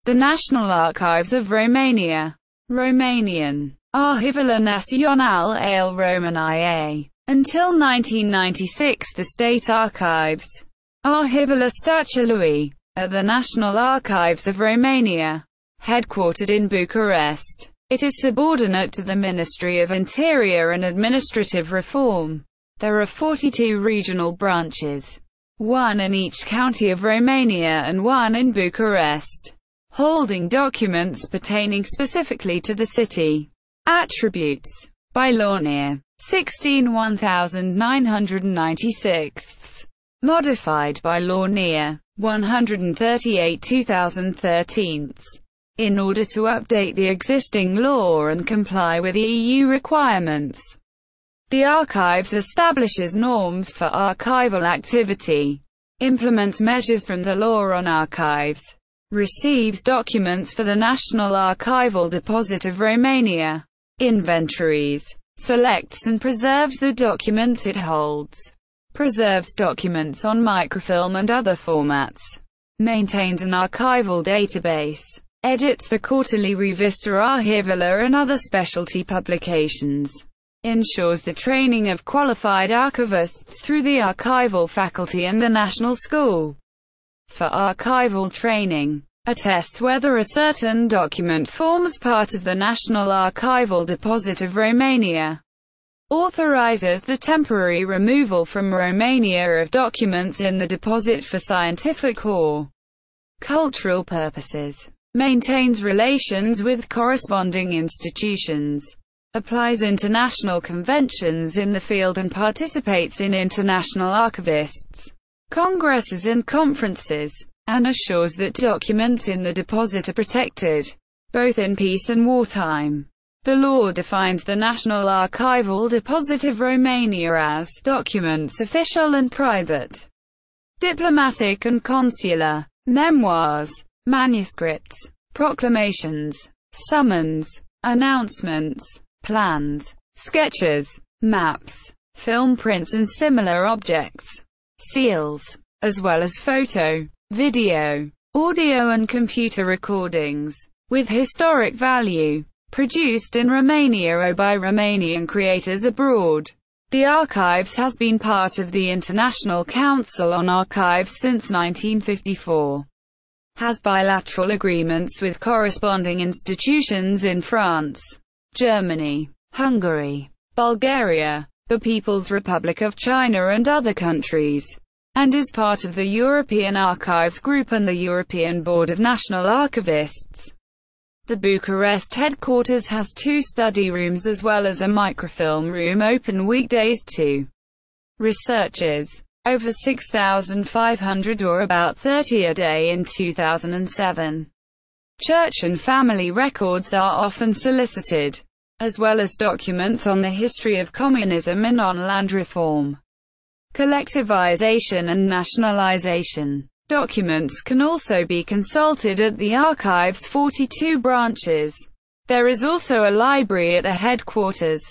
The National Archives of Romania. Romanian. Arhivele Naţionale ale României. Until 1996 the State Archives. Arhivele Statului, at the National Archives of Romania. Headquartered in Bucharest. It is subordinate to the Ministry of Interior and Administrative Reform. There are 42 regional branches, one in each county of Romania and one in Bucharest, holding documents pertaining specifically to the city. Attributes. By law near 16/1996. Modified by law near 138/2013. In order to update the existing law and comply with EU requirements. The Archives establishes norms for archival activity, implements measures from the law on archives, receives documents for the National Archival Deposit of Romania, inventories, selects and preserves the documents it holds, preserves documents on microfilm and other formats, maintains an archival database, edits the quarterly Revista Arhivele and other specialty publications, ensures the training of qualified archivists through the archival faculty and the National School for Archival Training, attests whether a certain document forms part of the National Archival Deposit of Romania, authorizes the temporary removal from Romania of documents in the deposit for scientific or cultural purposes, maintains relations with corresponding institutions, applies international conventions in the field and participates in international archivists, congresses and conferences, and assures that documents in the deposit are protected, both in peace and wartime. The law defines the National Archival Deposit of Romania as documents official and private, diplomatic and consular, memoirs, manuscripts, proclamations, summons, announcements, plans, sketches, maps, film prints and similar objects, seals, as well as photo, video, audio and computer recordings, with historic value, produced in Romania or by Romanian creators abroad. The Archives has been part of the International Council on Archives since 1954. Has bilateral agreements with corresponding institutions in France, Germany, Hungary, Bulgaria, the People's Republic of China and other countries, and is part of the European Archives Group and the European Board of National Archivists. The Bucharest headquarters has 2 study rooms as well as a microfilm room open weekdays to researchers. Over 6,500 or about 30 a day in 2007. Church and family records are often solicited, as well as documents on the history of communism and on land reform, collectivization and nationalization. Documents can also be consulted at the Archive's 42 branches. There is also a library at the headquarters,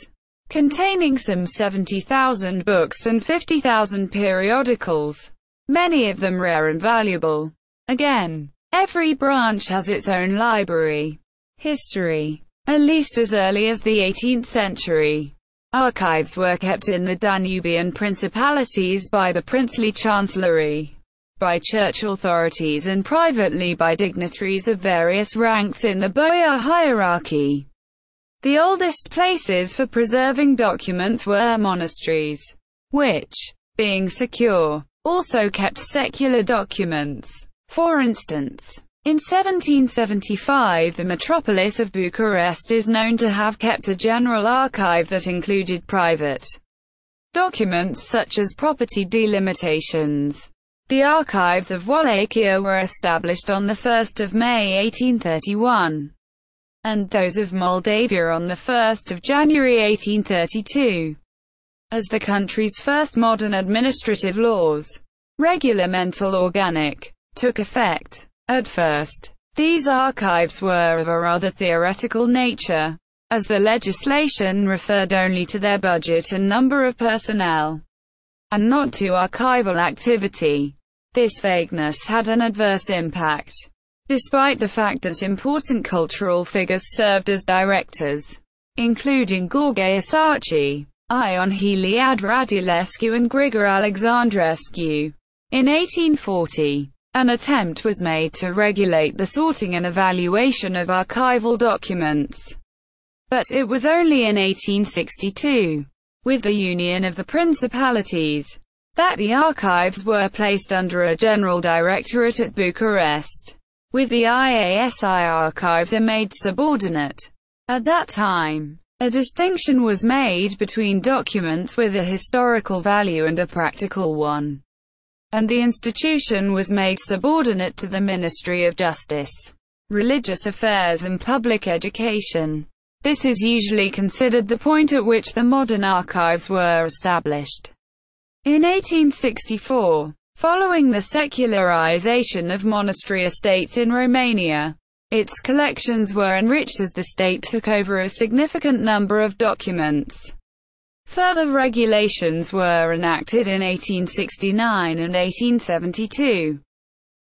containing some 70,000 books and 50,000 periodicals, many of them rare and valuable. Again, every branch has its own library. History. At least as early as the 18th century, archives were kept in the Danubian principalities by the princely chancellery, by church authorities and privately by dignitaries of various ranks in the boyar hierarchy. The oldest places for preserving documents were monasteries, which, being secure, also kept secular documents. For instance, in 1775 the metropolis of Bucharest is known to have kept a general archive that included private documents such as property delimitations. The Archives of Wallachia were established on 1 May 1831, and those of Moldavia on 1 January 1832. As the country's first modern administrative laws, regulamentally organic, took effect. At first, these archives were of a rather theoretical nature, as the legislation referred only to their budget and number of personnel, and not to archival activity. This vagueness had an adverse impact. despite the fact that important cultural figures served as directors, including Gheorghe Isaci, Ion Heliad Radulescu and Grigore Alexandrescu. In 1840, an attempt was made to regulate the sorting and evaluation of archival documents. But it was only in 1862, with the Union of the Principalities, that the archives were placed under a general directorate at Bucharest, with the IASI archives are made subordinate. At that time, a distinction was made between documents with a historical value and a practical one, and the institution was made subordinate to the Ministry of Justice, Religious Affairs and Public Education. This is usually considered the point at which the modern archives were established. In 1864, following the secularization of monastery estates in Romania, its collections were enriched as the state took over a significant number of documents. Further regulations were enacted in 1869 and 1872.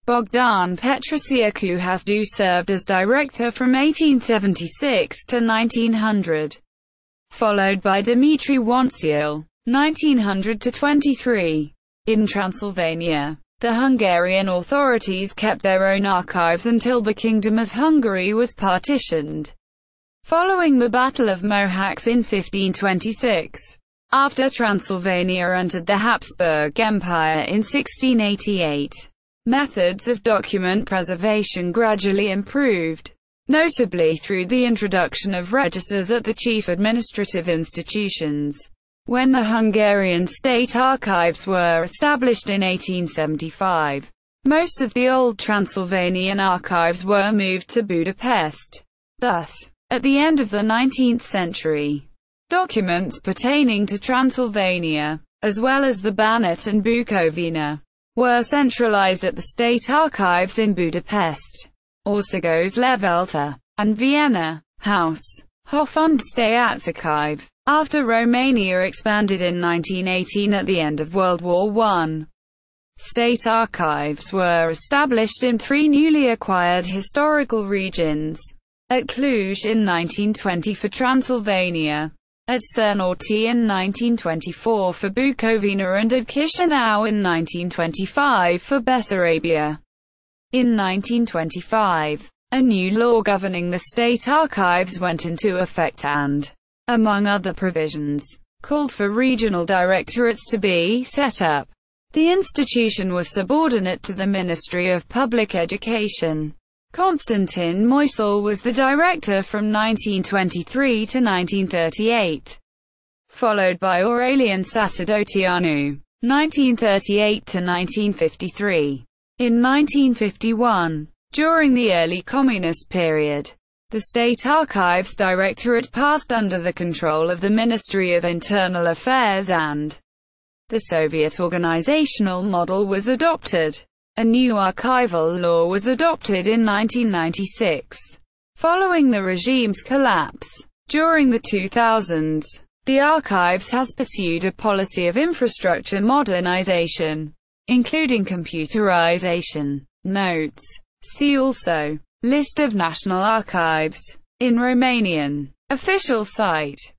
Bogdan Petrasiacu Hasdu served as director from 1876 to 1900, followed by Dimitri Wanțiel, 1900 to 23. In Transylvania, the Hungarian authorities kept their own archives until the Kingdom of Hungary was partitioned, following the Battle of Mohacs in 1526. After Transylvania entered the Habsburg Empire in 1688, methods of document preservation gradually improved, notably through the introduction of registers at the chief administrative institutions. When the Hungarian state archives were established in 1875, most of the old Transylvanian archives were moved to Budapest. Thus, at the end of the 19th century, documents pertaining to Transylvania, as well as the Banat and Bukovina, were centralized at the state archives in Budapest, Országos Levelta, and Vienna, House, Hof und Staatsarchiv. After Romania expanded in 1918 at the end of World War I, state archives were established in 3 newly acquired historical regions: at Cluj in 1920 for Transylvania, at Cernotii in 1924 for Bukovina, and at Chișinău in 1925 for Bessarabia. In 1925, a new law governing the state archives went into effect and, among other provisions, called for regional directorates to be set up. The institution was subordinate to the Ministry of Public Education. Constantin Moisel was the director from 1923 to 1938, followed by Aurelian Sacerdoteanu, 1938 to 1953. In 1951, during the early communist period, the State Archives Directorate passed under the control of the Ministry of Internal Affairs and the Soviet organizational model was adopted. A new archival law was adopted in 1996, following the regime's collapse. During the 2000s, the archives has pursued a policy of infrastructure modernization, including computerization. Notes. See also, List of National Archives in Romanian. Official site.